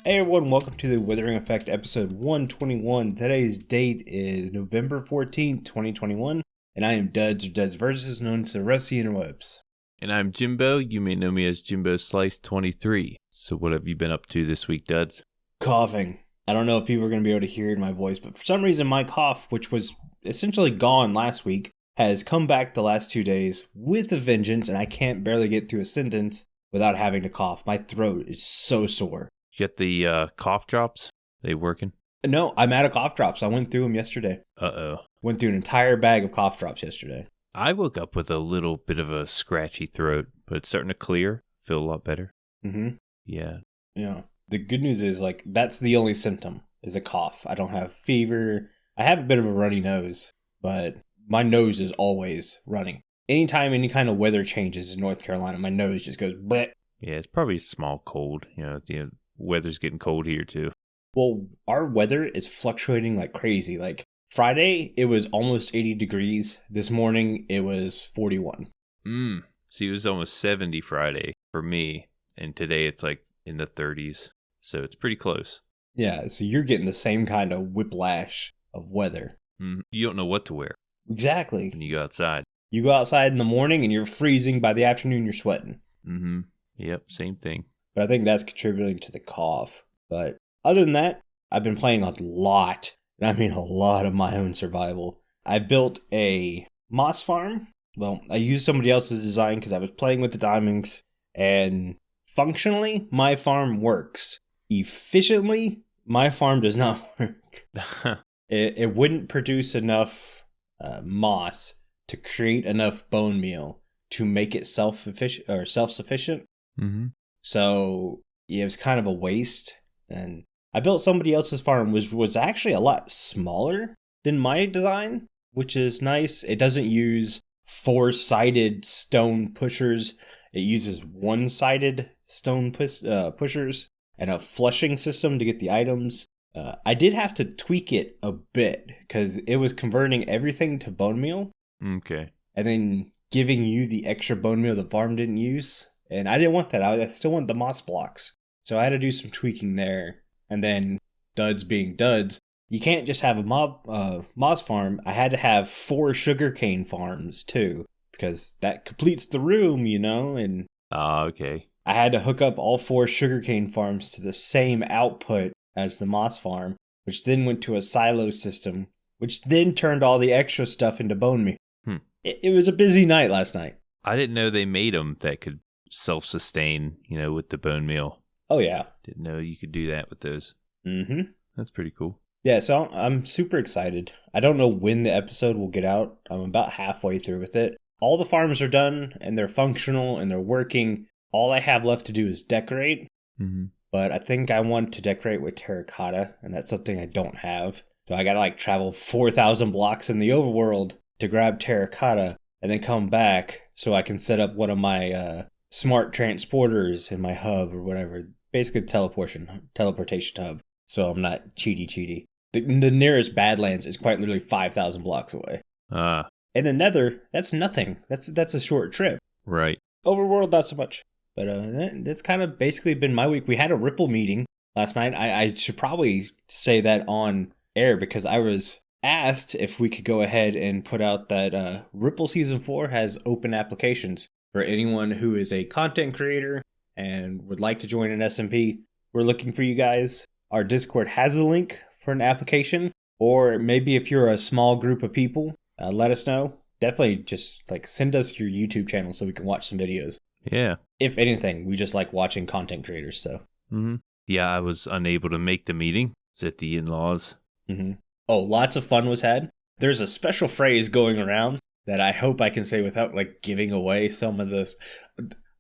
Hey everyone, welcome to the Withering Effect episode 121. Today's date is November 14th, 2021, and I am Duds or Duds Versus, known to the rest of the interwebs. And I'm Jimbo. You may know me as Jimbo Slice 23. So what have you been up to this week, Duds? Coughing. I don't know if people are going to be able to hear my voice, but for some reason my cough, which was essentially gone last week, has come back the last 2 days with a vengeance, and I can't barely get through a sentence without having to cough. My throat is so sore. You got the cough drops? They working? No, I'm out of cough drops. I went through them yesterday. Uh-oh. Went through an entire bag of cough drops yesterday. I woke up with a little bit of a scratchy throat, but it's starting to clear. Feel a lot better. Mm-hmm. Yeah. Yeah. The good news is, that's the only symptom, is a cough. I don't have fever. I have a bit of a runny nose, but my nose is always running. Anytime any kind of weather changes in North Carolina, my nose just goes bleh. Yeah, it's probably a small cold. The weather's getting cold here, too. Well, our weather is fluctuating like crazy. Like, Friday, it was almost 80 degrees. This morning, it was 41. See, it was almost 70 Friday for me, and today it's like in the 30s. So it's pretty close. Yeah, so you're getting the same kind of whiplash of weather. You don't know what to wear. Exactly. When you go outside. You go outside in the morning and you're freezing. By the afternoon, you're sweating. Mm-hmm. Yep, same thing. But I think that's contributing to the cough. But other than that, I've been playing a lot, and I mean a lot of my own survival. I built a moss farm. Well, I used somebody else's design because I was playing with the diamonds, and functionally, my farm works. Efficiently, my farm does not work. It wouldn't produce enough moss to create enough bone meal to make it self-sufficient. Mm-hmm. So yeah, it was kind of a waste. And I built somebody else's farm, was actually a lot smaller than my design, which is nice. It doesn't use 4-sided stone pushers. It uses 1-sided stone pushers and a flushing system to get the items. I did have to tweak it a bit because it was converting everything to bone meal. Okay. And then giving you the extra bone meal the farm didn't use. And I didn't want that. I still want the moss blocks. So I had to do some tweaking there. And then, duds being duds, you can't just have a moss farm. I had to have 4 sugarcane farms, too. Because that completes the room, and Okay. I had to hook up all 4 sugarcane farms to the same output as the moss farm, which then went to a silo system, which then turned all the extra stuff into bone meal. It was a busy night last night. I didn't know they made them that could self-sustain, with the bone meal. Oh, yeah. Didn't know you could do that with those. Mm-hmm. That's pretty cool. Yeah, so I'm super excited. I don't know when the episode will get out. I'm about halfway through with it. All the farms are done, and they're functional, and they're working. All I have left to do is decorate. Mm-hmm. But I think I want to decorate with terracotta, and that's something I don't have. So I gotta travel 4,000 blocks in the overworld to grab terracotta, and then come back so I can set up one of my smart transporters in my hub or whatever. Basically teleportation hub. So I'm not cheaty. The nearest Badlands is quite literally 5,000 blocks away. And the Nether, that's nothing. That's a short trip. Right. Overworld, not so much. But that's kind of basically been my week. We had a Ripple meeting last night. I should probably say that on air because I was asked if we could go ahead and put out that Ripple Season 4 has open applications for anyone who is a content creator and would like to join an SMP. We're looking for you guys. Our Discord has a link for an application, or maybe if you're a small group of people, let us know. Definitely just send us your YouTube channel so we can watch some videos. Yeah. If anything, we just like watching content creators, so. Mm-hmm. Yeah, I was unable to make the meeting. It's at the in-laws. Mm-hmm. Oh, lots of fun was had. There's a special phrase going around that I hope I can say without giving away some of this.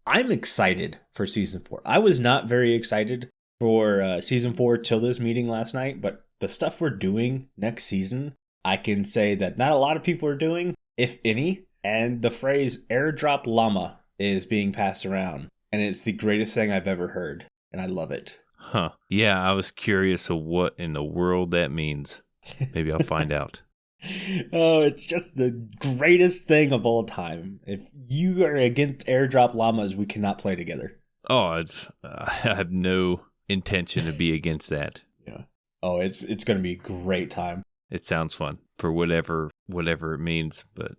I'm excited for Season 4. I was not very excited for Season 4 till this meeting last night, but the stuff we're doing next season, I can say that not a lot of people are doing, if any, and the phrase airdrop llama is being passed around, and it's the greatest thing I've ever heard, and I love it. Huh. Yeah, I was curious of what in the world that means. Maybe I'll find out. Oh, it's just the greatest thing of all time. If you are against airdrop llamas, we cannot play together. Oh, I have no intention to be against that. Yeah. Oh, it's going to be a great time. It sounds fun for whatever it means, but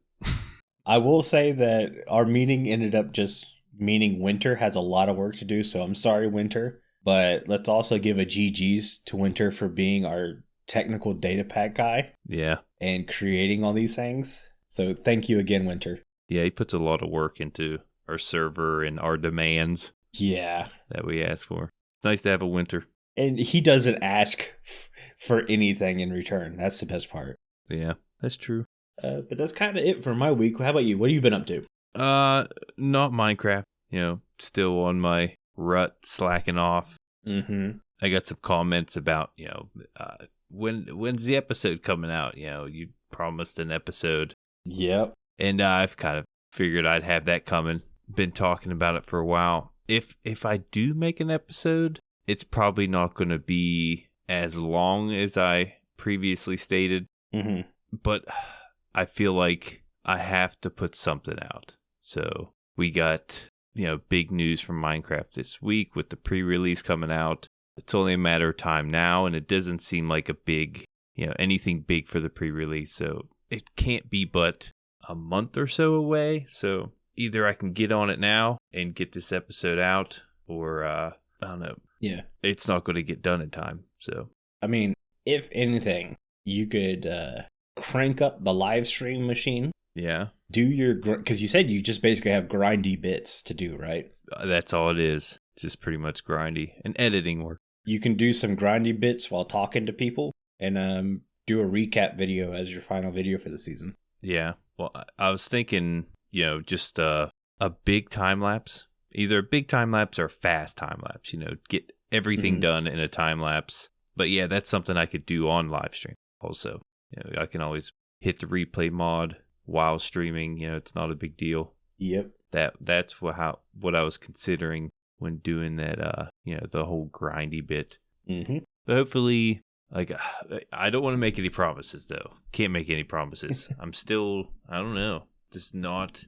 I will say that our meeting ended up just meaning Winter has a lot of work to do, so I'm sorry, Winter. But let's also give a GG's to Winter for being our technical data pack guy. Yeah. And creating all these things. So thank you again, Winter. Yeah, he puts a lot of work into our server and our demands. Yeah. That we ask for. It's nice to have a Winter. And he doesn't ask for anything in return. That's the best part. Yeah, that's true. But that's kind of it for my week. How about you? What have you been up to? Not Minecraft. Still on my rut, slacking off. Mm-hmm. I got some comments about, when's the episode coming out? You promised an episode. Yep. And I've kind of figured I'd have that coming. Been talking about it for a while. If I do make an episode, it's probably not going to be as long as I previously stated. Mm-hmm. But I feel like I have to put something out. So we got, big news from Minecraft this week with the pre-release coming out. It's only a matter of time now, and it doesn't seem like a big, anything big for the pre-release. So it can't be but a month or so away. So either I can get on it now and get this episode out, or I don't know. Yeah. It's not going to get done in time. So, I mean, if anything, you could crank up the live stream machine. Yeah. Do your, because you said you just basically have grindy bits to do, right? That's all it is. Just pretty much grindy and editing work. You can do some grindy bits while talking to people and do a recap video as your final video for the season. Yeah. Well, I was thinking, just a big time lapse. Either a big time lapse or fast time lapse, get everything done in a time lapse. But yeah, that's something I could do on live stream also. I can always hit the replay mod while streaming. It's not a big deal. Yep. That's what I was considering when doing that, the whole grindy bit. Mm-hmm. But hopefully, I don't want to make any promises though. Can't make any promises. I'm still, I don't know, just not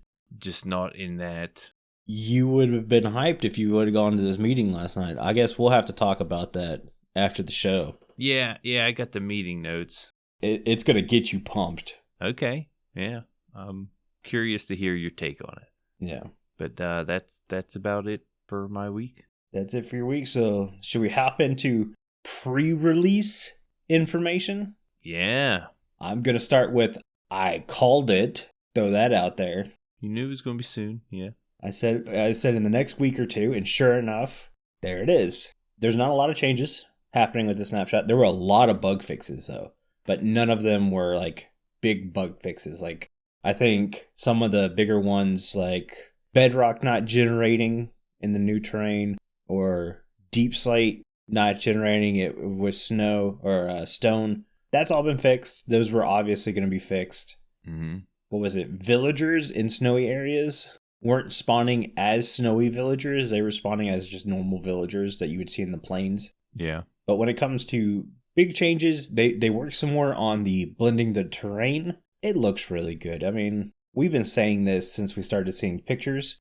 in that. You would have been hyped if you would have gone to this meeting last night. I guess we'll have to talk about that after the show. Yeah, I got the meeting notes. It's going to get you pumped. Okay, yeah. I'm curious to hear your take on it. Yeah. But that's about it for my week. That's it for your week. So should we hop into pre-release information? Yeah. I'm going to start with, I called it. Throw that out there. You knew it was going to be soon, yeah. I said in the next week or two, and sure enough, there it is. There's not a lot of changes happening with the snapshot. There were a lot of bug fixes, though, but none of them were like big bug fixes. Like, I think some of the bigger ones, like Bedrock not generating in the new terrain, or Deep Slate not generating it with snow or stone, that's all been fixed. Those were obviously going to be fixed. Mm-hmm. What was it? Villagers in snowy areas weren't spawning as snowy villagers. They were spawning as just normal villagers that you would see in the plains. Yeah. But when it comes to big changes, they work some more on the blending the terrain. It looks really good. I mean, we've been saying this since we started seeing pictures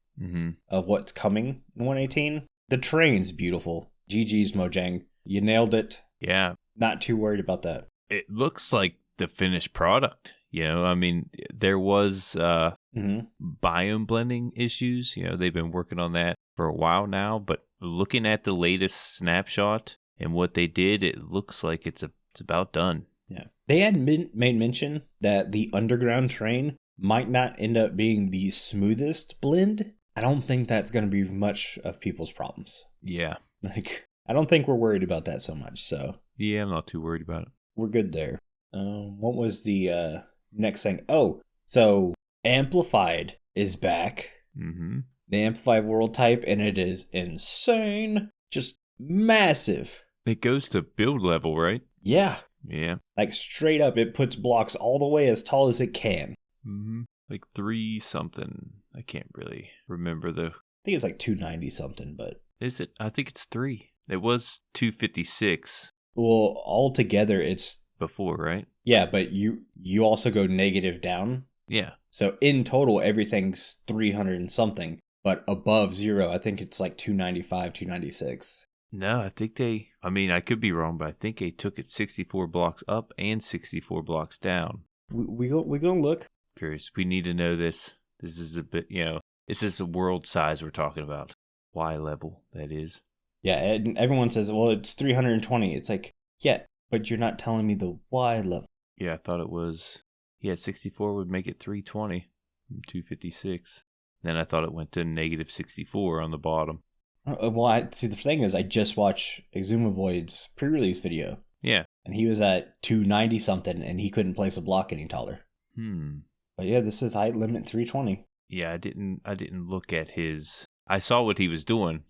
of what's coming in 118. The terrain's beautiful. GG's, Mojang. You nailed it. Yeah. Not too worried about that. It looks like the finished product. I mean, there was biome blending issues. They've been working on that for a while now. But looking at the latest snapshot and what they did, it looks like it's about done. Yeah. They had made mention that the underground terrain might not end up being the smoothest blend. I don't think that's going to be much of people's problems. Yeah. I don't think we're worried about that so much. So yeah, I'm not too worried about it. We're good there. What was the next thing? Oh, so Amplified is back. Mm-hmm. The Amplified world type, and it is insane. Just massive. It goes to build level, right? Yeah. Yeah. Like straight up, it puts blocks all the way as tall as it can. Mm-hmm. Like 3 something. I can't really remember though. I think it's like 290 something, but... Is it? I think it's 3. It was 256. Well, altogether it's... Before, right? Yeah, but you also go negative down. Yeah. So in total, everything's 300 and something. But above 0, I think it's like 295, 296. No, I think I could be wrong, but I think they took it 64 blocks up and 64 blocks down. We gonna look. Curious. We need to know this. This is a bit, this is a world size we're talking about. Y level, that is. Yeah, and everyone says, well, it's 320. It's like, yeah, but you're not telling me the Y level. Yeah, I thought it was, 64 would make it 320 from 256. Then I thought it went to negative 64 on the bottom. Well, see, the thing is, I just watched Exumavoid's pre-release video. Yeah. And he was at 290 something, and he couldn't place a block any taller. But yeah, this is height limit 320. Yeah, I didn't look at his. I saw what he was doing.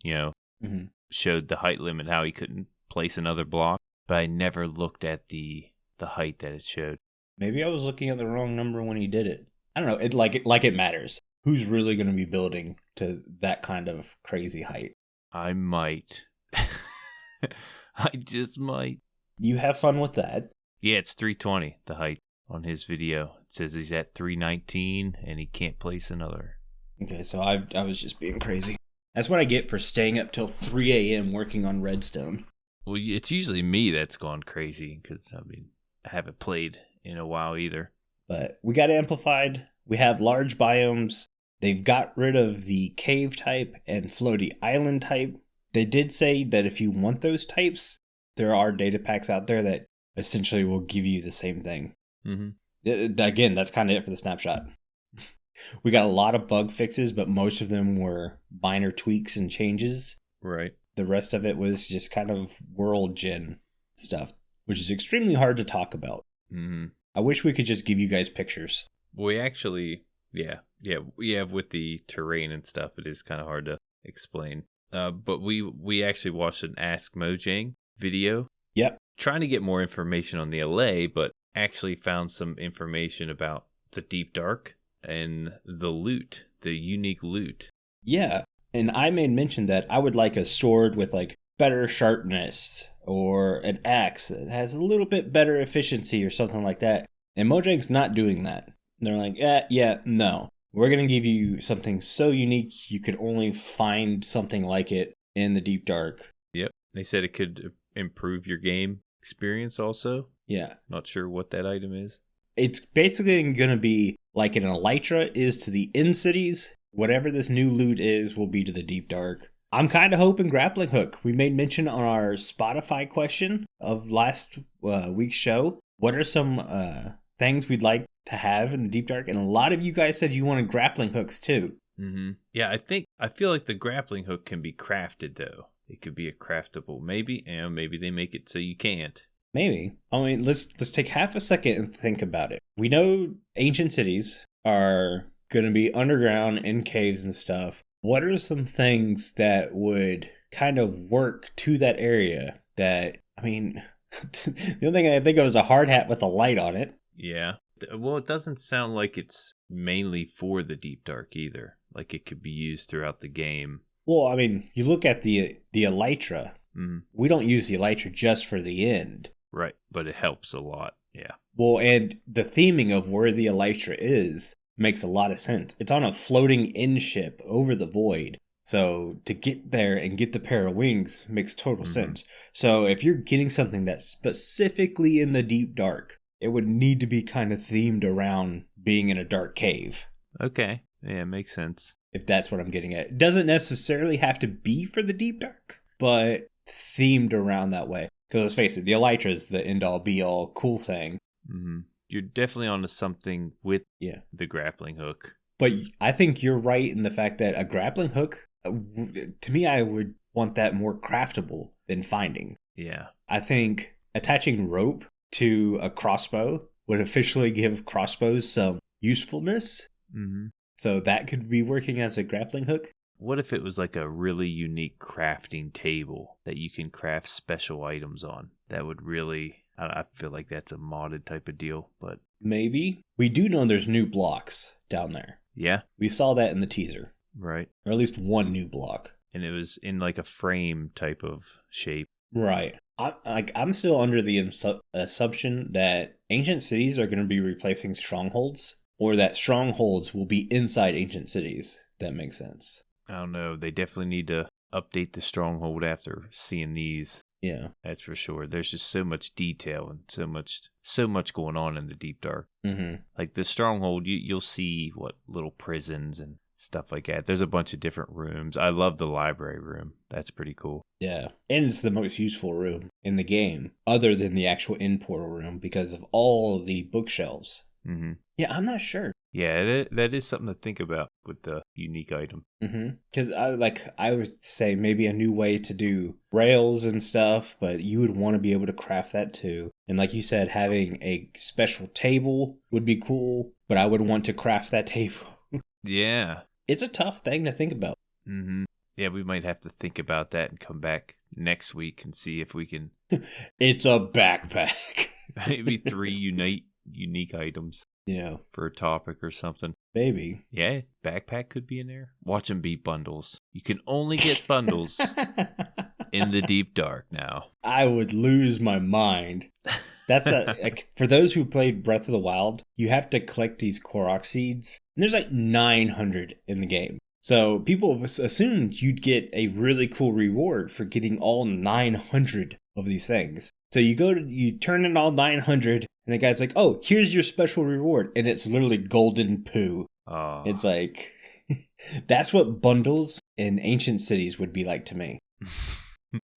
Showed the height limit, how he couldn't place another block, but I never looked at the height that it showed. Maybe I was looking at the wrong number when he did it. I don't know. It matters. Who's really going to be building to that kind of crazy height? I might. I just might. You have fun with that. Yeah, it's 320, the height on his video. It says he's at 319 and he can't place another. Okay, so I was just being crazy. That's what I get for staying up till 3 a.m. working on Redstone. Well, it's usually me that's gone crazy because, I haven't played in a while either. But we got amplified. We have large biomes. They've got rid of the cave type and floaty island type. They did say that if you want those types, there are data packs out there that essentially will give you the same thing. Again, that's kind of it for the snapshot. We got a lot of bug fixes, but most of them were minor tweaks and changes. Right. The rest of it was just kind of world gen stuff, which is extremely hard to talk about. I wish we could just give you guys pictures. We actually, with the terrain and stuff, it is kind of hard to explain. But we actually watched an Ask Mojang video. Yep. Trying to get more information on the LA, but actually found some information about the Deep Dark and the loot, the unique loot. Yeah, and I made mention that I would like a sword with like better sharpness or an axe that has a little bit better efficiency or something like that. And Mojang's not doing that. They're like, no. We're going to give you something so unique you could only find something like it in the Deep Dark. Yep. They said it could improve your game experience also. Yeah. Not sure what that item is. It's basically going to be like an elytra is to the end cities. Whatever this new loot is will be to the Deep Dark. I'm kind of hoping grappling hook. We made mention on our Spotify question of last week's show. What are some things we'd like to have in the Deep Dark? And a lot of you guys said you wanted grappling hooks too. Yeah, I feel like the grappling hook can be crafted though. It could be a craftable. Maybe they make it so you can't. Maybe. I mean, let's take half a second and think about it. We know ancient cities are going to be underground in caves and stuff. What are some things that would kind of work to that area that, the only thing I think of is a hard hat with a light on it. Yeah. Well, it doesn't sound like it's mainly for the Deep Dark either. Like it could be used throughout the game. Well, you look at the elytra. We don't use the elytra just for the end. Right, but it helps a lot, yeah. Well, and the theming of where the elytra is makes a lot of sense. It's on a floating end ship over the void. So to get there and get the pair of wings makes total sense. So if you're getting something that's specifically in the Deep Dark, it would need to be kind of themed around being in a dark cave. Okay, yeah, it makes sense. If that's what I'm getting at. It doesn't necessarily have to be for the Deep Dark, but themed around that way. Because let's face it, the elytra is the end-all, be-all cool thing. You're definitely onto something with the grappling hook. But I think you're right in the fact that a grappling hook, to me, I would want that more craftable than finding. Yeah. I think attaching rope to a crossbow would officially give crossbows some usefulness. So that could be working as a grappling hook. What if it was like a really unique crafting table that you can craft special items on? That would really, I feel like that's a modded type of deal, but... Maybe. We do know there's new blocks down there. Yeah. We saw that in the teaser. Right. Or at least one new block. And it was in like a frame type of shape. Right. I'm still under the assumption that ancient cities are going to be replacing strongholds, or that strongholds will be inside ancient cities. That makes sense. I don't know. They definitely need to update the stronghold after seeing these. Yeah. That's for sure. There's just so much detail and so much going on in the Deep Dark. Mm-hmm. Like the stronghold, you'll see what little prisons and stuff like that. There's a bunch of different rooms. I love the library room. That's pretty cool. Yeah. And it's the most useful room in the game, other than the actual in portal room, because of all the bookshelves. Mm-hmm. Yeah, I'm not sure. Yeah, that is something to think about with the unique item. Because I would say maybe a new way to do rails and stuff, but you would want to be able to craft that too. And like you said, having a special table would be cool, but I would want to craft that table. Yeah. It's a tough thing to think about. Mm-hmm. Yeah, we might have to think about that and come back next week and see if we can... It's a backpack. Maybe 3 unique items. Yeah. For a topic or something. Maybe. Yeah, backpack could be in there. Watch them be bundles. You can only get bundles in the Deep Dark now. I would lose my mind. That's like for those who played Breath of the Wild, you have to collect these Korok seeds. And there's like 900 in the game. So people assumed you'd get a really cool reward for getting all 900 of these things. So you turn in all 900, and the guy's like, "Oh, here's your special reward," and it's literally golden poo. Oh. It's like that's what bundles in ancient cities would be like to me.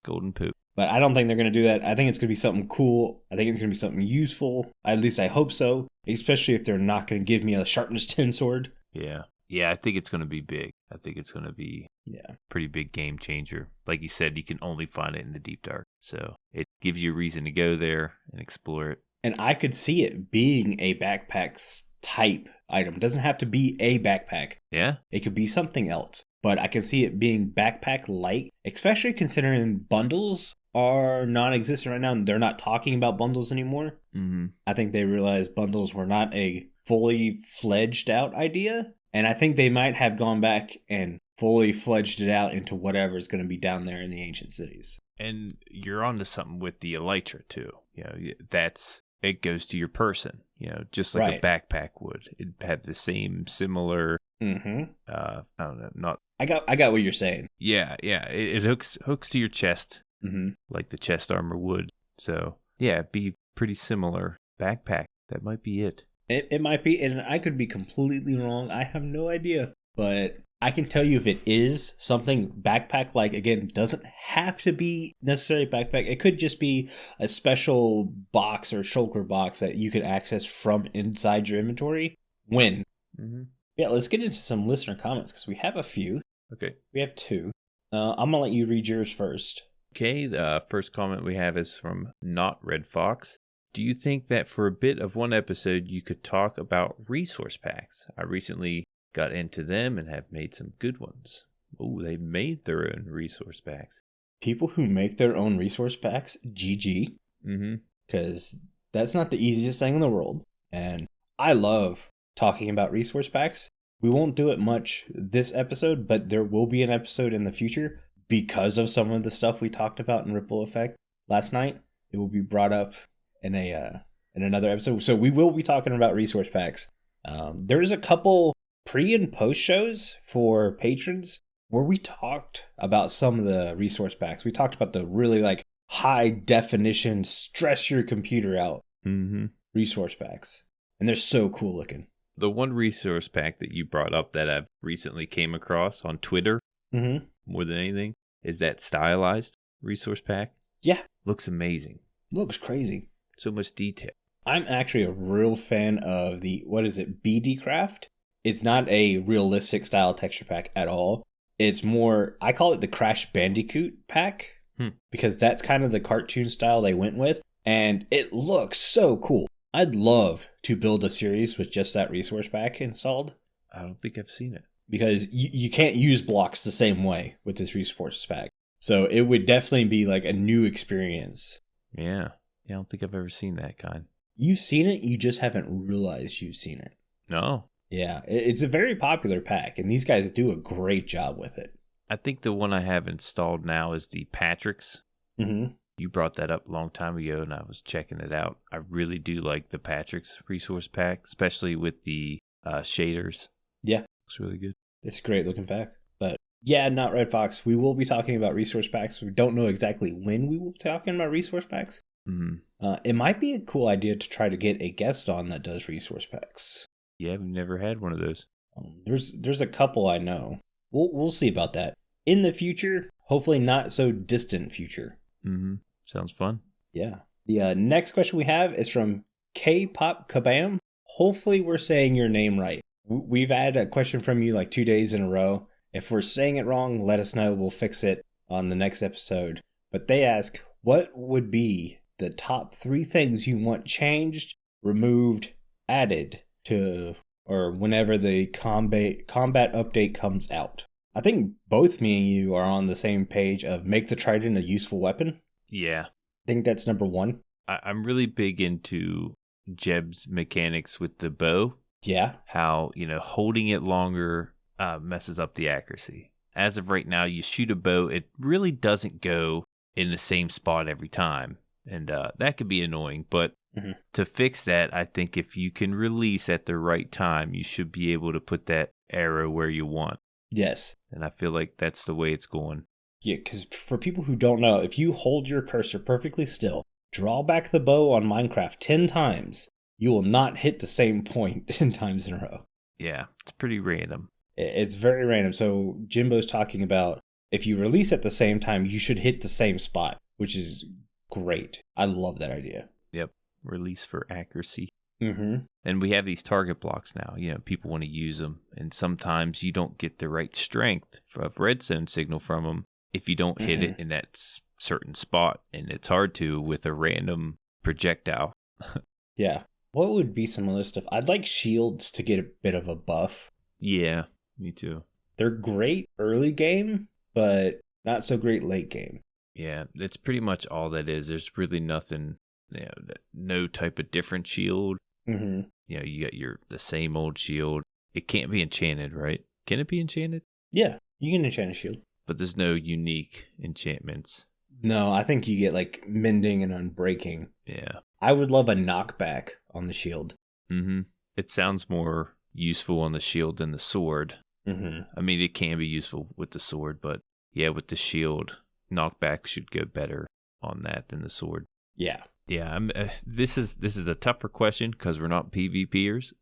Golden poo. But I don't think they're going to do that. I think it's going to be something cool. I think it's going to be something useful. At least I hope so. Especially if they're not going to give me a sharpness 10 sword. Yeah. Yeah, I think it's going to be big. I think it's going to be a pretty big game changer. Like you said, you can only find it in the Deep Dark. So it gives you a reason to go there and explore it. And I could see it being a backpack type item. It doesn't have to be a backpack. Yeah? It could be something else. But I can see it being backpack-like, especially considering bundles are non-existent right now. And they're not talking about bundles anymore. Mm-hmm. I think they realized bundles were not a fully fledged out idea. And I think they might have gone back and fully fledged it out into whatever's going to be down there in the ancient cities. And you're onto something with the elytra too. You know, it goes to your person. You know, just like a backpack would. It'd have the same similar. Mm-hmm. I don't know. Not. I got what you're saying. Yeah. It hooks to your chest, like the chest armor would. So yeah, it'd be pretty similar backpack. That might be it. It might be, and I could be completely wrong. I have no idea. But I can tell you if it is something backpack-like, again, doesn't have to be necessarily backpack. It could just be a special box or shulker box that you could access from inside your inventory. Mm-hmm. Yeah, let's get into some listener comments because we have a few. Okay. We have 2. I'm going to let you read yours first. Okay, the first comment we have is from Not Red Fox. Do you think that for a bit of one episode you could talk about resource packs? I recently got into them and have made some good ones. Oh, they made their own resource packs. People who make their own resource packs, GG. Mm-hmm. Because that's not the easiest thing in the world. And I love talking about resource packs. We won't do it much this episode, but there will be an episode in the future because of some of the stuff we talked about in Ripple Effect last night. It will be brought up in another episode. So we will be talking about resource packs. There's a couple pre and post shows for patrons where we talked about some of the resource packs. We talked about the really like high definition, stress your computer out resource packs. And they're so cool looking. The one resource pack that you brought up that I've recently came across on Twitter, more than anything, is that stylized resource pack. Yeah. Looks amazing. Looks crazy. So much detail. I'm actually a real fan of the, BD Craft? It's not a realistic style texture pack at all. It's more, I call it the Crash Bandicoot pack, because that's kind of the cartoon style they went with. And it looks so cool. I'd love to build a series with just that resource pack installed. I don't think I've seen it. Because you can't use blocks the same way with this resource pack. So it would definitely be like a new experience. Yeah. I don't think I've ever seen that kind. You've seen it, you just haven't realized you've seen it. No. Yeah, it's a very popular pack, and these guys do a great job with it. I think the one I have installed now is the Patrick's. Mm-hmm. You brought that up a long time ago, and I was checking it out. I really do like the Patrick's resource pack, especially with the shaders. Yeah. Looks really good. It's a great looking pack. But Yeah, not Red Fox. We will be talking about resource packs. We don't know exactly when we will be talking about resource packs. Mm-hmm. It might be a cool idea to try to get a guest on that does resource packs. Yeah, we've never had one of those. There's a couple I know. We'll see about that in the future. Hopefully, not so distant future. Mm-hmm. Sounds fun. Yeah. The next question we have is from kpopkebam. Hopefully, we're saying your name right. We've had a question from you like 2 days in a row. If we're saying it wrong, let us know. We'll fix it on the next episode. But they ask, what would be the top 3 things you want changed, removed, added to, or whenever the combat update comes out? I think both me and you are on the same page of make the trident a useful weapon. Yeah. I think that's number 1. I'm really big into Jeb's mechanics with the bow. Yeah. How, holding it longer messes up the accuracy. As of right now, you shoot a bow, it really doesn't go in the same spot every time. And that could be annoying. But to fix that, I think if you can release at the right time, you should be able to put that arrow where you want. Yes. And I feel like that's the way it's going. Yeah, because for people who don't know, if you hold your cursor perfectly still, draw back the bow on Minecraft 10 times, you will not hit the same point 10 times in a row. Yeah, it's pretty random. It's very random. So Jimbo's talking about if you release at the same time, you should hit the same spot, which is great. I love that idea. Yep, release for accuracy. Mm-hmm. And we have these target blocks now. People want to use them. And sometimes you don't get the right strength of redstone signal from them if you don't hit it in that certain spot. And it's hard to with a random projectile. Yeah. What would be some other stuff? I'd like shields to get a bit of a buff. Yeah, me too. They're great early game, but not so great late game. Yeah, it's pretty much all that is. There's really nothing, no type of different shield. Mm-hmm. You got the same old shield. It can't be enchanted, right? Can it be enchanted? Yeah, you can enchant a shield. But there's no unique enchantments. No, I think you get like mending and unbreaking. Yeah. I would love a knockback on the shield. Mm-hmm. It sounds more useful on the shield than the sword. Mm-hmm. I mean, it can be useful with the sword, but yeah, with the shield, knockback should go better on that than the sword. Yeah. Yeah, this is a tougher question because we're not PvPers.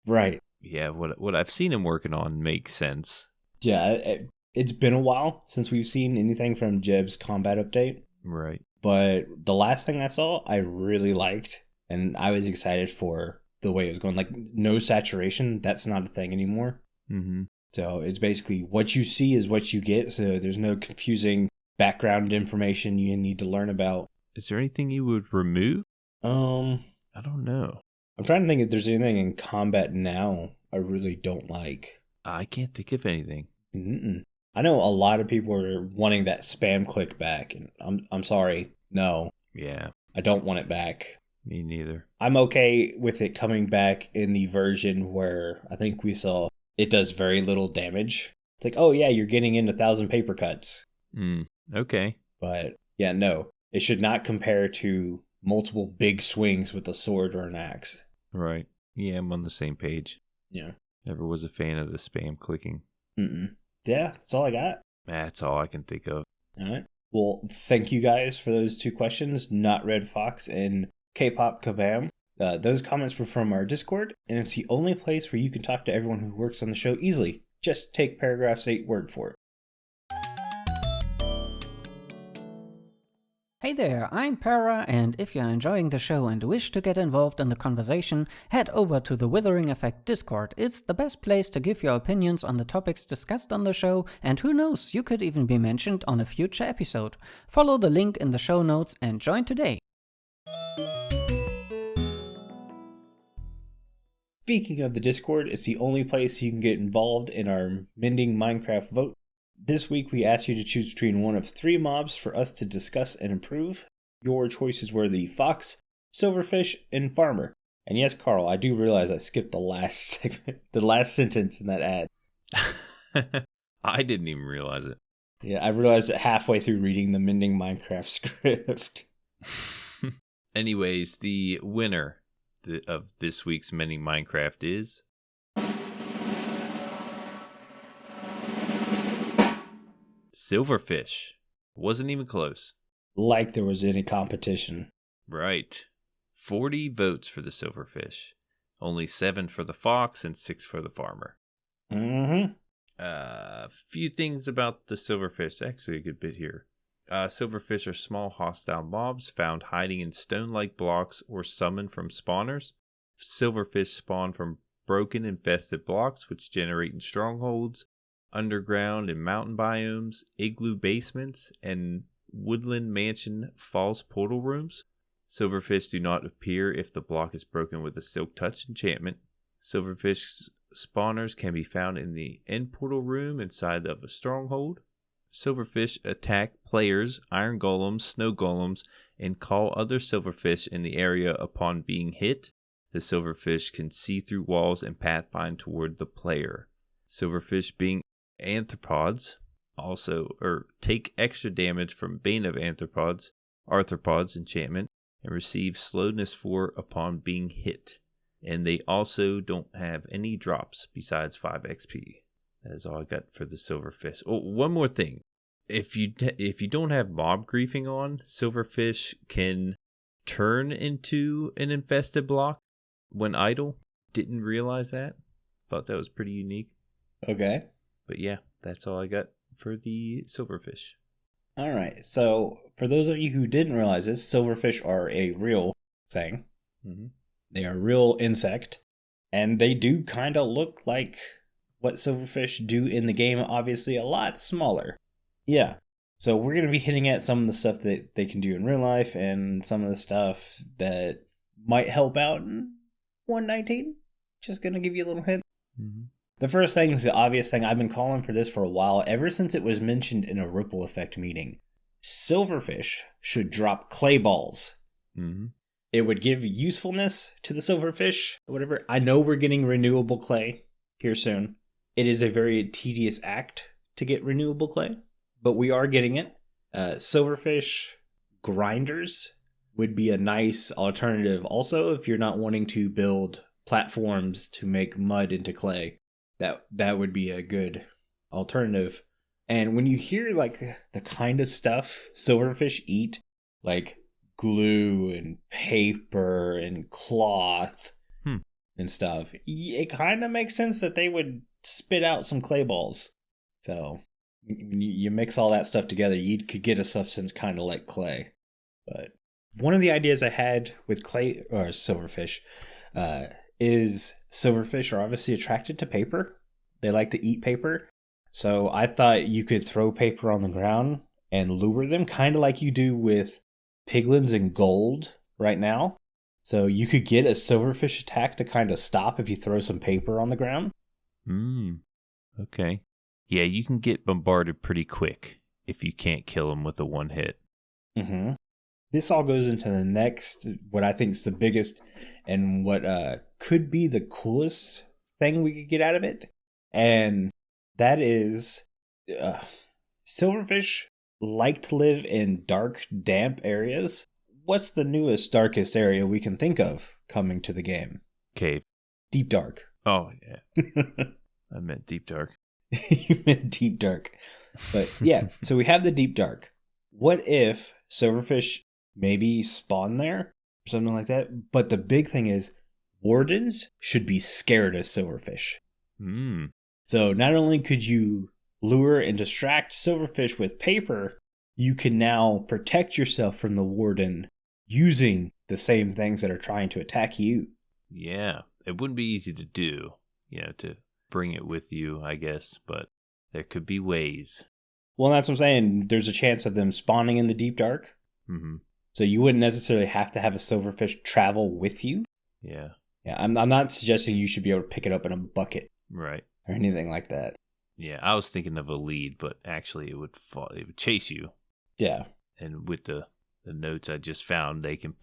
Right. Yeah, what I've seen him working on makes sense. Yeah, it's been a while since we've seen anything from Jeb's combat update. Right. But the last thing I saw, I really liked, and I was excited for the way it was going. Like, no saturation, that's not a thing anymore. Mm-hmm. So it's basically what you see is what you get, so there's no confusing background information you need to learn about. Is there anything you would remove? I don't know. I'm trying to think if there's anything in combat now I really don't like. I can't think of anything. Mm-mm. I know a lot of people are wanting that spam click back, and I'm sorry, no. Yeah. I don't want it back. Me neither. I'm okay with it coming back in the version where I think we saw it does very little damage. It's like, oh yeah, you're getting in 1,000 paper cuts. Okay. But yeah, no. It should not compare to multiple big swings with a sword or an axe. Right. Yeah, I'm on the same page. Yeah. Never was a fan of the spam clicking. Yeah, that's all I got. That's all I can think of. All right. Well, thank you guys for those 2 questions, Not Red Fox and kpopkebam. Those comments were from our Discord, and it's the only place where you can talk to everyone who works on the show easily. Just take paragraph's 8 word for it. Hey there, I'm Para, and if you're enjoying the show and wish to get involved in the conversation, head over to the Withering Effect Discord. It's the best place to give your opinions on the topics discussed on the show, and who knows, you could even be mentioned on a future episode. Follow the link in the show notes and join today. Speaking of the Discord, it's the only place you can get involved in our Mending Minecraft vote. This week we asked you to choose between one of 3 mobs for us to discuss and improve. Your choices were the Fox, Silverfish, and Farmer. And yes, Carl, I do realize I skipped the last segment, the last sentence in that ad. I didn't even realize it. Yeah, I realized it halfway through reading the Mending Minecraft script. Anyways, the winner of this week's Mending Minecraft is... Silverfish. Wasn't even close. Like there was any competition. Right. 40 votes for the silverfish. Only 7 for the fox and 6 for the farmer. Mm-hmm. A few things about the silverfish. Actually, a good bit here. Silverfish are small hostile mobs found hiding in stone-like blocks or summoned from spawners. Silverfish spawn from broken infested blocks, which generate in strongholds, underground and mountain biomes, igloo basements, and woodland mansion false portal rooms. Silverfish do not appear if the block is broken with a Silk Touch enchantment. Silverfish spawners can be found in the end portal room inside of a stronghold. Silverfish attack players, iron golems, snow golems, and call other silverfish in the area upon being hit. The silverfish can see through walls and pathfind toward the player. Silverfish being arthropods take extra damage from Bane of Arthropods enchantment and receive slowness 4 upon being hit. And they also don't have any drops besides 5 XP. That is all I got for the silverfish. Oh, one more thing. If you don't have mob griefing on, silverfish can turn into an infested block when idle. Didn't realize that. Thought that was pretty unique. Okay. But yeah, that's all I got for the silverfish. All right. So for those of you who didn't realize this, silverfish are a real thing. Mm-hmm. They are a real insect. And they do kind of look like what silverfish do in the game, obviously a lot smaller. Yeah. So we're going to be hitting at some of the stuff that they can do in real life and some of the stuff that might help out in 119. Just going to give you a little hint. Mm-hmm. The first thing is the obvious thing. I've been calling for this for a while, ever since it was mentioned in a ripple effect meeting. Silverfish should drop clay balls. Mm-hmm. It would give usefulness to the silverfish, whatever. I know we're getting renewable clay here soon. It is a very tedious act to get renewable clay, but we are getting it. Silverfish grinders would be a nice alternative. Also, if you're not wanting to build platforms to make mud into clay, that would be a good alternative. And when you hear like the kind of stuff silverfish eat, like glue and paper and cloth and stuff, it kind of makes sense that they would spit out some clay balls. So you mix all that stuff together, you could get a substance kind of like clay. But one of the ideas I had with clay or silverfish is silverfish are obviously attracted to paper. They like to eat paper. So I thought you could throw paper on the ground and lure them, kind of like you do with piglins and gold right now. So you could get a silverfish attack to kind of stop if you throw some paper on the ground. Okay. Yeah, you can get bombarded pretty quick if you can't kill them with a one hit. Mm-hmm. This all goes into the next, what I think is the biggest and what could be the coolest thing we could get out of it. And that is silverfish like to live in dark, damp areas. What's the newest, darkest area we can think of coming to the game? Cave. Deep dark. Oh, yeah. I meant deep dark. You meant deep dark. But yeah, so we have the deep dark. What if silverfish maybe spawn there? Or something like that. But the big thing is, wardens should be scared of silverfish. So not only could you lure and distract silverfish with paper, you can now protect yourself from the warden using the same things that are trying to attack you. Yeah, it wouldn't be easy to do, to bring it with you, I guess, but there could be ways. Well, that's what I'm saying. There's a chance of them spawning in the deep dark. Mm-hmm. So you wouldn't necessarily have to have a silverfish travel with you. Yeah. Yeah, I'm not suggesting you should be able to pick it up in a bucket. Right. Or anything like that. Yeah, I was thinking of a lead, but actually it would chase you. Yeah. And with the notes I just found, they can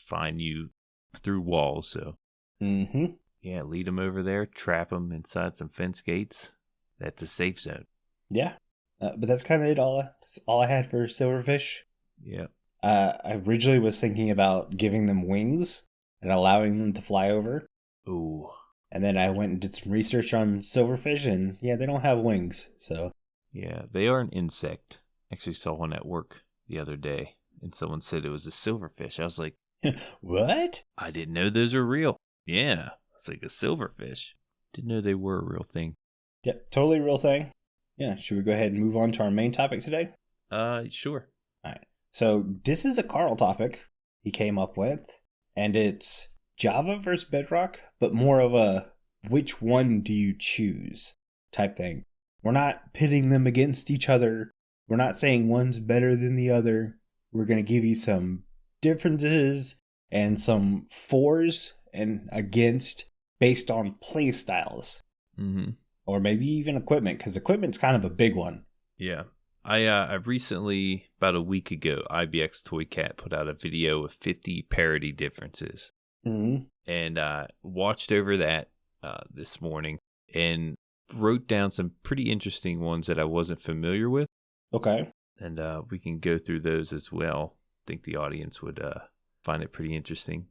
find you through walls, so. Mm-hmm. Yeah, lead them over there, trap them inside some fence gates. That's a safe zone. Yeah. But that's kind of it. That's all I had for silverfish. Yeah. I originally was thinking about giving them wings and allowing them to fly over. Ooh. And then I went and did some research on silverfish, and yeah, they don't have wings. So Yeah, they are an insect. Actually saw one at work the other day, and someone said it was a silverfish. I was like, What? I didn't know those are real. Yeah, it's like a silverfish. Didn't know they were a real thing. Yep, totally real thing. Yeah, should we go ahead and move on to our main topic today? Sure. All right. So this is a Carl topic he came up with, and it's Java versus Bedrock, but more of a which one do you choose type thing. We're not pitting them against each other. We're not saying one's better than the other. We're going to give you some differences and some fors and against based on play styles. Mm-hmm. Or maybe even equipment, because equipment's kind of a big one. Yeah. I recently, about a week ago, IBX Toy Cat put out a video of 50 parity differences. Mm-hmm. And watched over that this morning and wrote down some pretty interesting ones that I wasn't familiar with. Okay. And we can go through those as well. I think the audience would find it pretty interesting.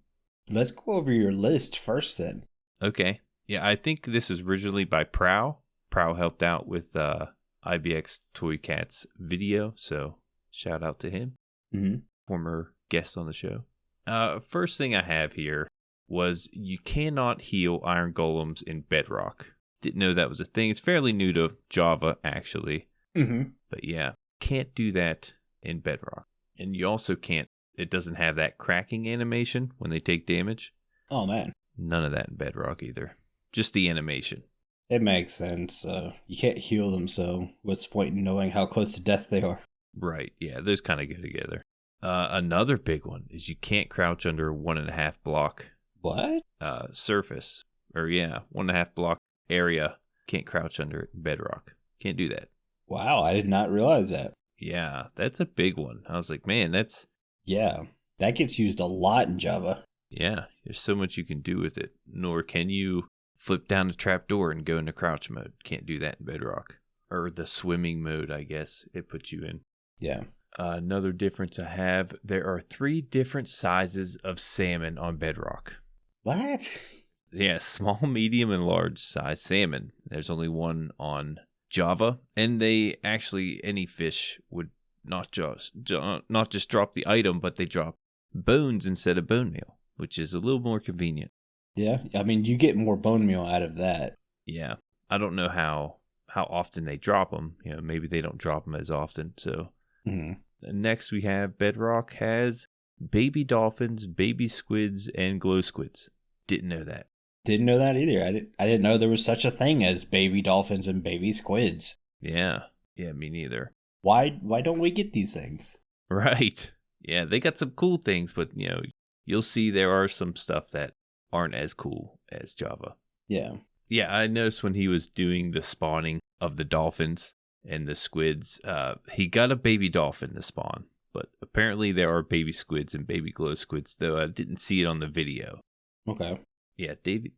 Let's go over your list first then. Okay. Yeah, I think this is originally by Prow. Prow helped out with IBX Toy Cat's video, so shout out to him. Mm-hmm. Former guest on the show. First thing I have here was you cannot heal iron golems in Bedrock. Didn't know that was a thing. It's fairly new to Java, actually. Mm-hmm. But yeah, can't do that in Bedrock. And you also can't, it doesn't have that cracking animation when they take damage. Oh, man. None of that in Bedrock either. Just the animation. It makes sense. You can't heal them, so what's the point in knowing how close to death they are? Right, yeah, those kind of go together. Another big one is you can't crouch under 1.5 block. What? Surface. Or yeah, 1.5 block area. Can't crouch under it in Bedrock. Can't do that. Wow, I did not realize that. Yeah, that's a big one. I was like, man, that's... Yeah, that gets used a lot in Java. Yeah, there's so much you can do with it. Nor can you flip down the trapdoor and go into crouch mode. Can't do that in Bedrock. Or the swimming mode, I guess it puts you in. Yeah. Another difference I have, there are 3 different sizes of salmon on Bedrock. What? Yeah, small, medium, and large size salmon. There's only one on Java. And they actually, any fish would not just drop the item, but they drop bones instead of bone meal, which is a little more convenient. Yeah, I mean, you get more bone meal out of that. Yeah, I don't know how often they drop them. You know, maybe they don't drop them as often. So Next we have Bedrock has baby dolphins, baby squids, and glow squids. Didn't know that. Didn't know that either. I didn't know there was such a thing as baby dolphins and baby squids. Yeah, me neither. Why don't we get these things? Right. Yeah, they got some cool things, but you know, you'll see there are some stuff that aren't as cool as Java. Yeah. Yeah, I noticed when he was doing the spawning of the dolphins and the squids, he got a baby dolphin to spawn. But apparently there are baby squids and baby glow squids, though I didn't see it on the video. Okay. Yeah,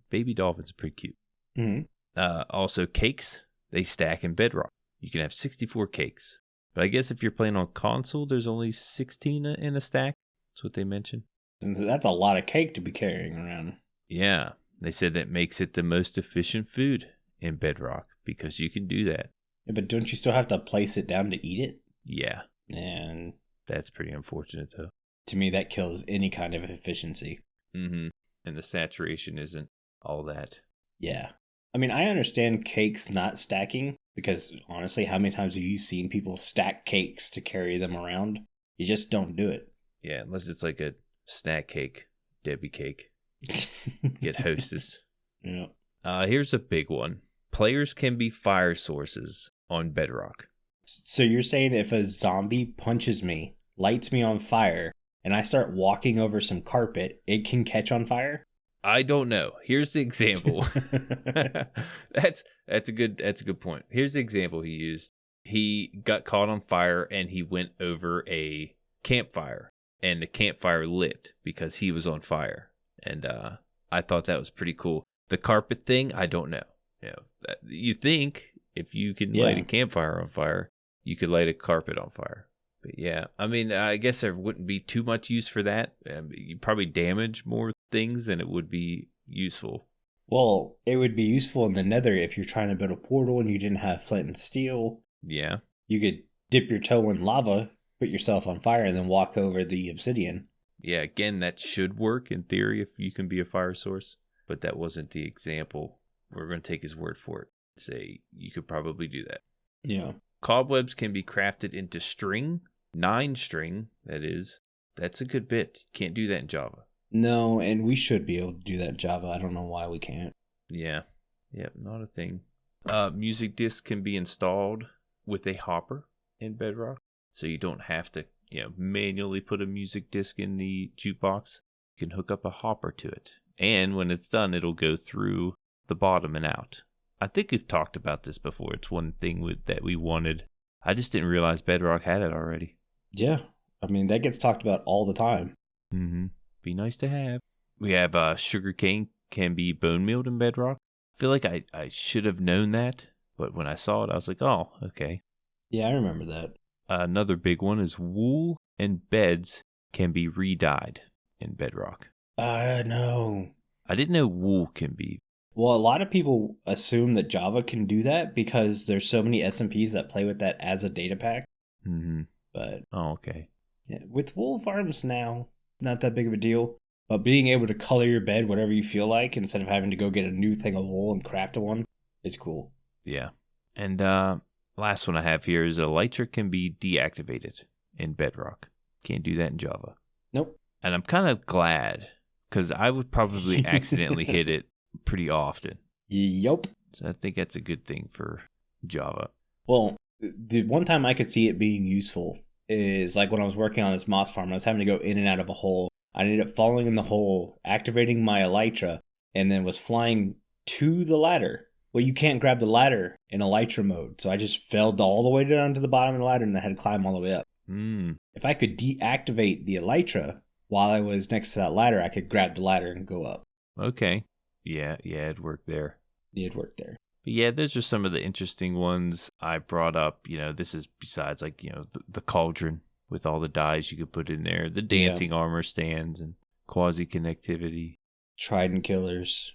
baby dolphins are pretty cute. Mm-hmm. Also, cakes, they stack in Bedrock. You can have 64 cakes. But I guess if you're playing on console, there's only 16 in a stack. That's what they mentioned. And so that's a lot of cake to be carrying around. Yeah, they said that makes it the most efficient food in Bedrock because you can do that. Yeah, but don't you still have to place it down to eat it? Yeah. And that's pretty unfortunate, though. To me, that kills any kind of efficiency. Mm-hmm. And the saturation isn't all that. Yeah. I mean, I understand cakes not stacking because, honestly, how many times have you seen people stack cakes to carry them around? You just don't do it. Yeah, unless it's like a snack cake, Debbie cake. Get hostess. Yeah. Here's a big one. Players can be fire sources on Bedrock. So you're saying if a zombie punches me, lights me on fire, and I start walking over some carpet, it can catch on fire? I don't know. Here's the example. That's a good point. Here's the example he used. He got caught on fire and he went over a campfire and the campfire lit because he was on fire. And I thought that was pretty cool. The carpet thing, I don't know. You know, you think if you can light a campfire on fire, you could light a carpet on fire. But yeah, I mean, I guess there wouldn't be too much use for that. You'd probably damage more things than it would be useful. Well, it would be useful in the nether if you're trying to build a portal and you didn't have flint and steel. Yeah. You could dip your toe in lava, put yourself on fire, and then walk over the obsidian. Yeah, again, that should work in theory if you can be a fire source, but that wasn't the example. We're going to take his word for it. Say you could probably do that. Yeah. Cobwebs can be crafted into string, 9 string, that is. That's a good bit. You can't do that in Java. No, and we should be able to do that in Java. I don't know why we can't. Yeah. Yep, not a thing. Music discs can be installed with a hopper in Bedrock, so you don't have to, manually put a music disc in the jukebox. You can hook up a hopper to it, and when it's done, it'll go through the bottom and out. I think we've talked about this before. It's one thing that we wanted. I just didn't realize Bedrock had it already. Yeah, I mean that gets talked about all the time. Mm-hmm. Be nice to have. We have sugarcane can be bone mealed in Bedrock. I feel like I should have known that, but when I saw it, I was like, oh, okay. Yeah, I remember that. Another big one is wool and beds can be re-dyed in Bedrock. No. I didn't know wool can be. Well, a lot of people assume that Java can do that because there's so many SMPs that play with that as a data pack. Mm-hmm. But okay. Yeah, with wool farms now, not that big of a deal. But being able to color your bed whatever you feel like instead of having to go get a new thing of wool and craft one is cool. Yeah. And last one I have here is elytra can be deactivated in Bedrock. Can't do that in Java. Nope. And I'm kind of glad because I would probably accidentally hit it pretty often. Yup. So I think that's a good thing for Java. Well, the one time I could see it being useful is like when I was working on this moss farm. I was having to go in and out of a hole. I ended up falling in the hole, activating my elytra, and then was flying to the ladder. Well, you can't grab the ladder in elytra mode, so I just fell all the way down to the bottom of the ladder and I had to climb all the way up. If I could deactivate the elytra while I was next to that ladder, I could grab the ladder and go up. Okay. Yeah, it worked there. It worked there. But yeah, those are some of the interesting ones I brought up. This is besides like, the cauldron with all the dyes you could put in there, the dancing armor stands and quasi-connectivity. Trident killers.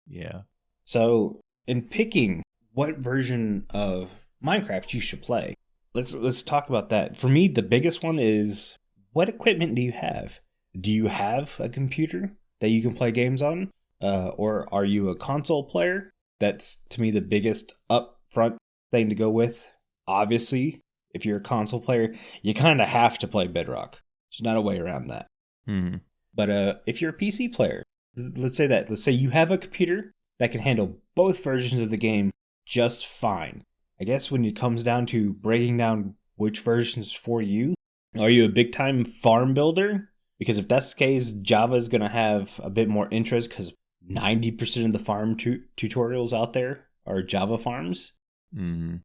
Yeah. So, in picking what version of Minecraft you should play, let's talk about that. For me, the biggest one is, what equipment do you have? Do you have a computer that you can play games on? Or are you a console player? That's, to me, the biggest upfront thing to go with. Obviously, if you're a console player, you kind of have to play Bedrock. There's not a way around that. Mm-hmm. But if you're a PC player, let's say you have a computer that can handle both versions of the game just fine. I guess when it comes down to breaking down which version is for you, are you a big time farm builder? Because if that's the case, Java is going to have a bit more interest because 90% of the farm tutorials out there are Java farms. Mm-hmm.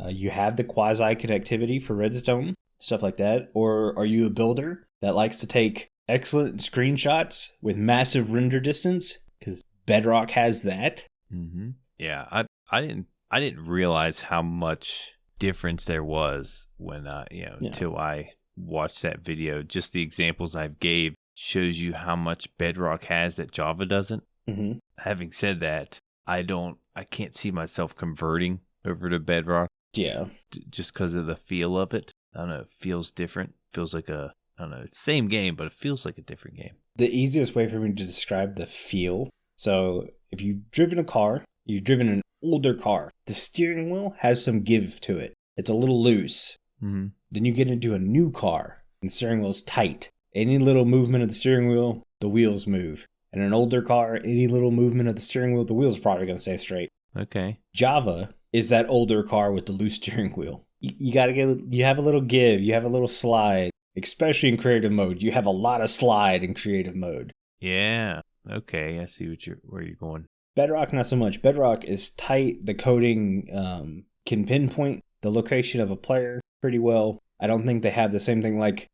You have the quasi connectivity for redstone, stuff like that. Or are you a builder that likes to take excellent screenshots with massive render distance? Because Bedrock has that. Mm-hmm. Yeah, I didn't realize how much difference there was when until I watched that video. Just the examples I gave shows you how much Bedrock has that Java doesn't. Mm-hmm. Having said that, I can't see myself converting over to Bedrock. Yeah. Just because of the feel of it. I don't know. It feels different. Feels like same game, but it feels like a different game. The easiest way for me to describe the feel. So if you've driven a car, you've driven an older car, the steering wheel has some give to it. It's a little loose. Mm-hmm. Then you get into a new car, and the steering wheel's tight. Any little movement of the steering wheel, the wheels move. In an older car, any little movement of the steering wheel, the wheel's probably going to stay straight. Okay. Java is that older car with the loose steering wheel. You have a little give, you have a little slide, especially in creative mode. You have a lot of slide in creative mode. Yeah. Okay, I see where you're going. Bedrock, not so much. Bedrock is tight. The coding can pinpoint the location of a player pretty well. I don't think they have the same thing like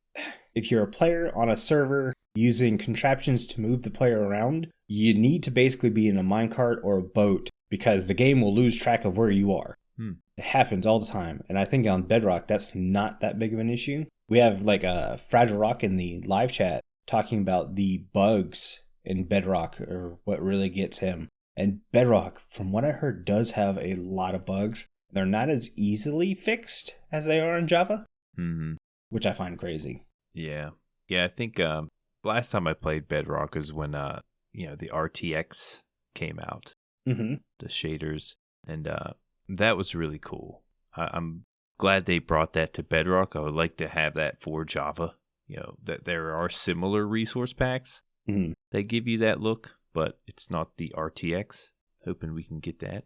if you're a player on a server using contraptions to move the player around, you need to basically be in a minecart or a boat because the game will lose track of where you are. It happens all the time. And I think on Bedrock, that's not that big of an issue. We have like a FragileRock in the live chat talking about the bugs in Bedrock or what really gets him. And Bedrock, from what I heard, does have a lot of bugs. They're not as easily fixed as they are in Java, which I find crazy. Yeah. Yeah, I think last time I played Bedrock was when the RTX came out, the shaders, and that was really cool. I'm glad they brought that to Bedrock. I would like to have that for Java. That there are similar resource packs that give you that look, but it's not the RTX. Hoping we can get that.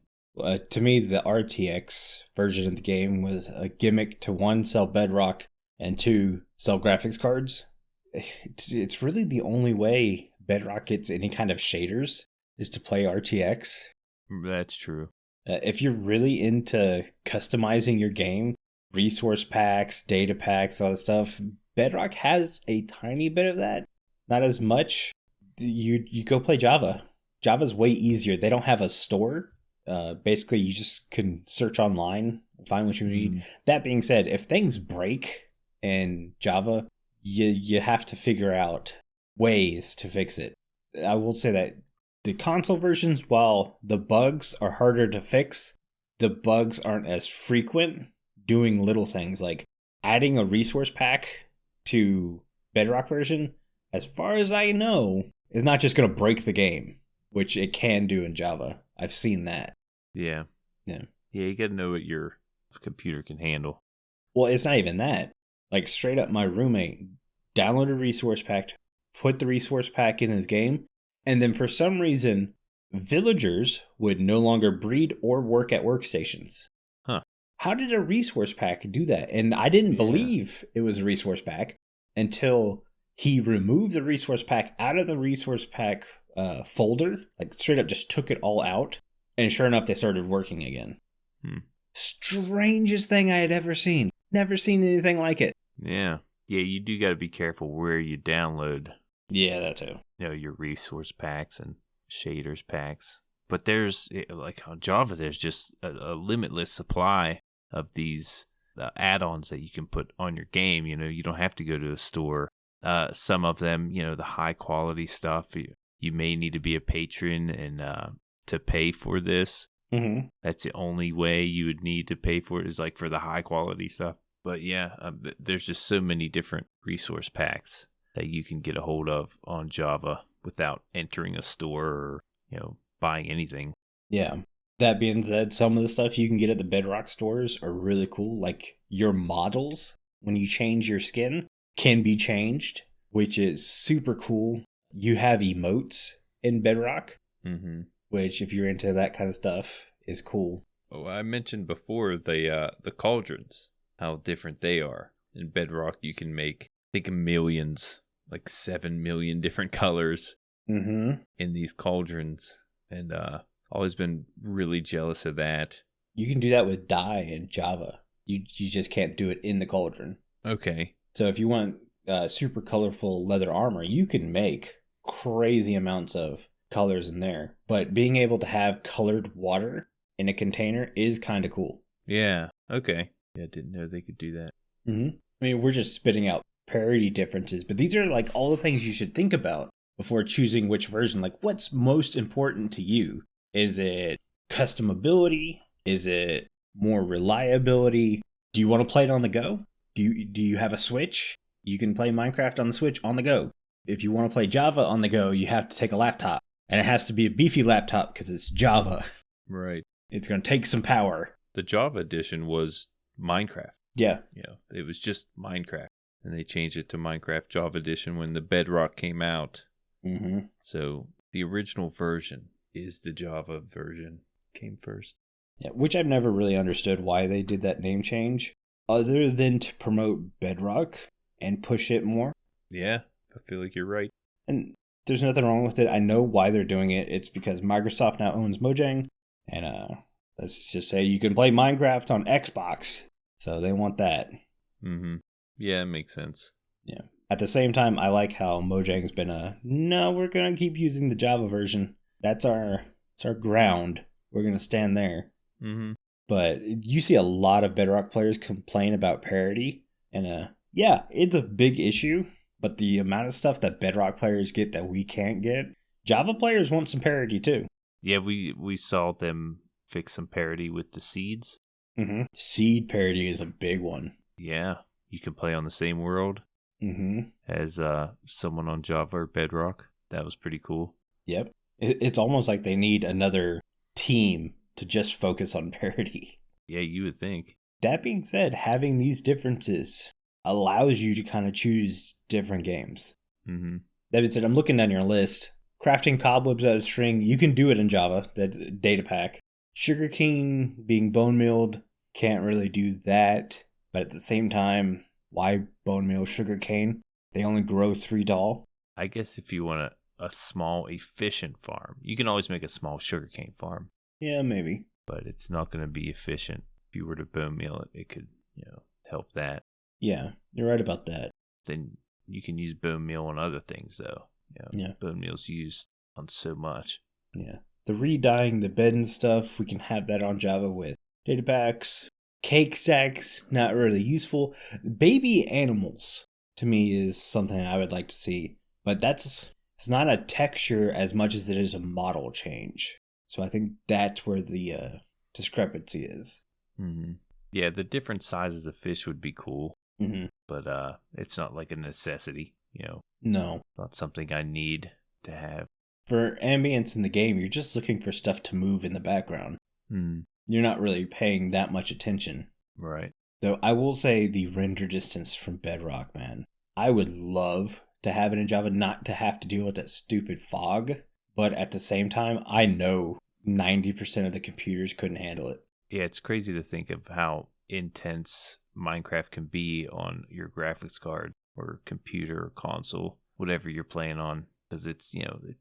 To me, the RTX version of the game was a gimmick to, one, sell Bedrock, and two, sell graphics cards. It's really the only way Bedrock gets any kind of shaders is to play RTX. That's true. If you're really into customizing your game, resource packs, data packs, all that stuff, Bedrock has a tiny bit of that. Not as much. You go play Java. Java's way easier. They don't have a store. Basically, you just can search online, find what you need. That being said, if things break in Java, you have to figure out ways to fix it. I will say that the console versions, while the bugs are harder to fix, the bugs aren't as frequent. Doing little things like adding a resource pack to Bedrock version, as far as I know, is not just going to break the game, which it can do in Java. I've seen that. Yeah. You got to know what your computer can handle. Well, it's not even that. Like, straight up, my roommate downloaded a resource pack, put the resource pack in his game, and then for some reason, villagers would no longer breed or work at workstations. Huh. How did a resource pack do that? And I didn't believe it was a resource pack until he removed the resource pack out of the resource pack folder, like straight up just took it all out. And sure enough, they started working again. Strangest thing I had ever seen. Never seen anything like it. Yeah. Yeah, you do got to be careful where you download. Yeah, that too. Your resource packs and shaders packs. But there's, like on Java, there's just a limitless supply of these add-ons that you can put on your game. You don't have to go to a store. Some of them, the high quality stuff, you may need to be a patron and to pay for this. That's the only way you would need to pay for it, is like for the high quality stuff. But yeah, there's just so many different resource packs that you can get a hold of on Java without entering a store or buying anything. Yeah. That being said, some of the stuff you can get at the Bedrock stores are really cool. Like your models, when you change your skin, can be changed, which is super cool. You have emotes in Bedrock, which, if you're into that kind of stuff, is cool. Oh, I mentioned before the cauldrons, how different they are. In Bedrock, you can make, I think, millions, like 7 million different colors in these cauldrons. And always been really jealous of that. You can do that with dye in Java. You just can't do it in the cauldron. Okay. So if you want super colorful leather armor, you can make crazy amounts of colors in there. But being able to have colored water in a container is kind of cool. Yeah. Okay. Yeah, I didn't know they could do that. I mean, we're just spitting out parity differences, but these are like all the things you should think about before choosing which version. Like, what's most important to you? Is it customability? Is it more reliability? Do you want to play it on the go? Do you have a Switch? You can play Minecraft on the Switch on the go. If you want to play Java on the go, you have to take a laptop. And it has to be a beefy laptop because it's Java. Right. It's going to take some power. The Java edition was Minecraft. Yeah. It was just Minecraft. And they changed it to Minecraft Java edition when the Bedrock came out. So the original version is the Java version. Came first. Yeah, which I've never really understood why they did that name change, other than to promote Bedrock and push it more. Yeah, I feel like you're right. And there's nothing wrong with it. I know why they're doing it. It's because Microsoft now owns Mojang, and let's just say you can play Minecraft on Xbox, so they want that. Yeah, it makes sense. Yeah. At the same time, I like how Mojang's been no, we're gonna keep using the Java version. That's our ground. We're gonna stand there. But you see a lot of Bedrock players complain about parity, and yeah, it's a big issue. But the amount of stuff that Bedrock players get that we can't get, Java players want some parity too. Yeah, we saw them fix some parity with the seeds. Mm-hmm. Seed parity is a big one. Yeah, you can play on the same world as someone on Java or Bedrock. That was pretty cool. Yep. It's almost like they need another team to just focus on parity. Yeah, you would think. That being said, having these differences allows you to kind of choose different games. Mm-hmm. That being said, I'm looking down your list. Crafting cobwebs out of string, you can do it in Java. That's data pack. Sugarcane being bone milled, can't really do that. But at the same time, why bone meal sugarcane? They only grow 3 tall. I guess if you want a small, efficient farm, you can always make a small sugarcane farm. Yeah, maybe. But it's not going to be efficient. If you were to bone meal it, it could, help that. Yeah, you're right about that. Then you can use bone meal on other things, though. Yeah. Bone meal's used on so much. Yeah. The re-dyeing the bed and stuff, we can have that on Java with data packs. Cake stacks, not really useful. Baby animals, to me, is something I would like to see. But it's not a texture as much as it is a model change. So I think that's where the discrepancy is. Mm-hmm. Yeah, the different sizes of fish would be cool. Mm-hmm. But it's not like a necessity, No. Not something I need to have. For ambience in the game, you're just looking for stuff to move in the background. Mm. You're not really paying that much attention. Right. Though I will say the render distance from Bedrock, man. I would love to have it in Java, not to have to deal with that stupid fog. But at the same time, I know 90% of the computers couldn't handle it. Yeah, it's crazy to think of how intense Minecraft can be on your graphics card or computer or console, whatever you're playing on, because it's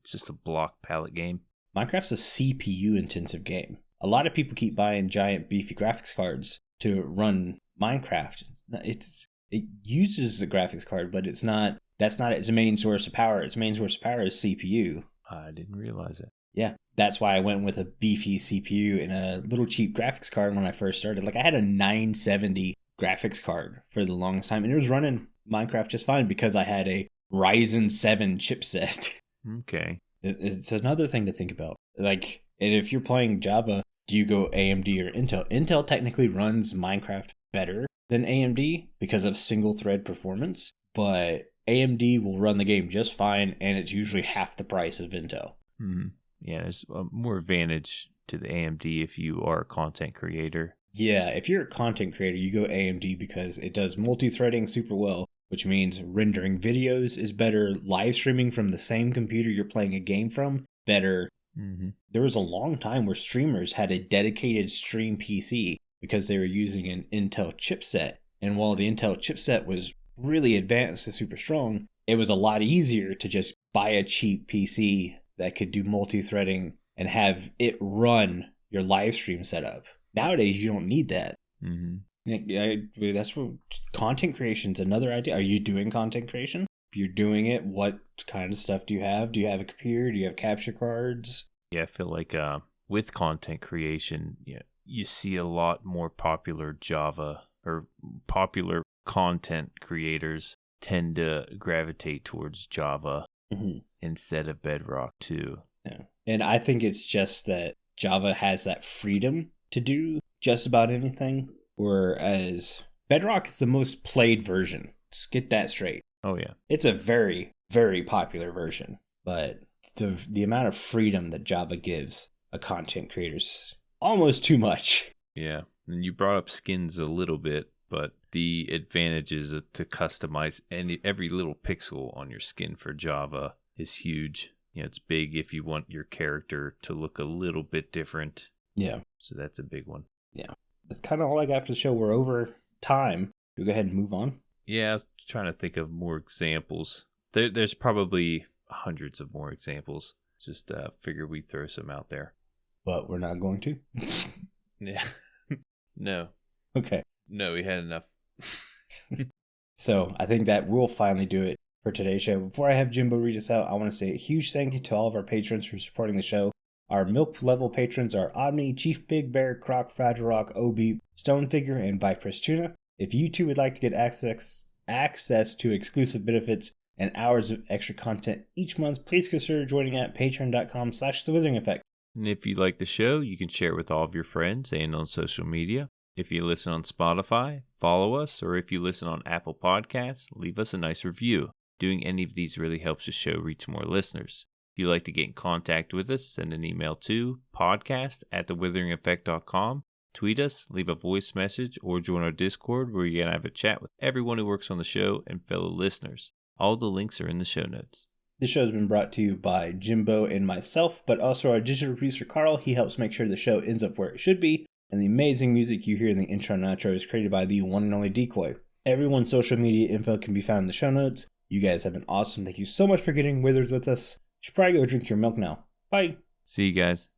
just a block palette game. Minecraft's a CPU intensive game. A lot of people keep buying giant beefy graphics cards to run Minecraft. It uses the graphics card, but that's not its main source of power. Its main source of power is CPU. I didn't realize it. Yeah, that's why I went with a beefy CPU and a little cheap graphics card when I first started. Like, I had a 970 graphics card for the longest time, and it was running Minecraft just fine because I had a Ryzen 7 chipset. Okay. It's another thing to think about. Like, and if you're playing Java, do you go AMD or Intel? Intel technically runs Minecraft better than AMD because of single thread performance, but AMD will run the game just fine, and it's usually half the price of Intel. Mm-hmm. Yeah, there's more advantage to the AMD if you are a content creator. Yeah, if you're a content creator, you go AMD because it does multi-threading super well, which means rendering videos is better, live streaming from the same computer you're playing a game from, better. Mm-hmm. There was a long time where streamers had a dedicated stream PC because they were using an Intel chipset. And while the Intel chipset was really advanced and super strong, it was a lot easier to just buy a cheap PC that could do multi-threading and have it run your live stream setup. Nowadays, you don't need that. Mm-hmm. That's what content creation's another idea. Are you doing content creation? If you're doing it, what kind of stuff do you have? Do you have a computer? Do you have capture cards? Yeah, I feel like with content creation, you see a lot more popular Java or popular content creators tend to gravitate towards Java instead of Bedrock too. Yeah. And I think it's just that Java has that freedom to do just about anything, whereas Bedrock is the most played version. Let's get that straight. Oh, yeah. It's a very, very popular version, but the amount of freedom that Java gives a content creator's almost too much. Yeah. And you brought up skins a little bit, but the advantages to customize every little pixel on your skin for Java is huge. It's big if you want your character to look a little bit different. Yeah. So that's a big one. Yeah. That's kind of all I got for the show. We're over time. Do we go ahead and move on? Yeah, I was trying to think of more examples. There's probably hundreds of more examples. Just figure we'd throw some out there. But we're not going to? Yeah. No. Okay. No, we had enough. So I think that will finally do it for today's show. Before I have Jimbo read us out, I want to say a huge thank you to all of our patrons for supporting the show. Our milk level patrons are Aubni, ChiefBigBear, Crock, FragileRock, ohbeep, StoneFigure, and viperoustuna. If you too would like to get access to exclusive benefits and hours of extra content each month, please consider joining at patreon.com/thewithering effect. And if you like the show, you can share it with all of your friends and on social media. If you listen on Spotify, follow us, or if you listen on Apple Podcasts, leave us a nice review. Doing any of these really helps the show reach more listeners. If you'd like to get in contact with us, send an email to podcast@thewitheringeffect.com, tweet us, leave a voice message, or join our Discord where you're going to have a chat with everyone who works on the show and fellow listeners. All the links are in the show notes. This show has been brought to you by Jimbo and myself, but also our digital producer Carl. He helps make sure the show ends up where it should be, and the amazing music you hear in the intro and outro is created by the one and only Decoy. Everyone's social media info can be found in the show notes. You guys have been awesome. Thank you so much for getting withers with us. You should probably go drink your milk now. Bye. See you guys.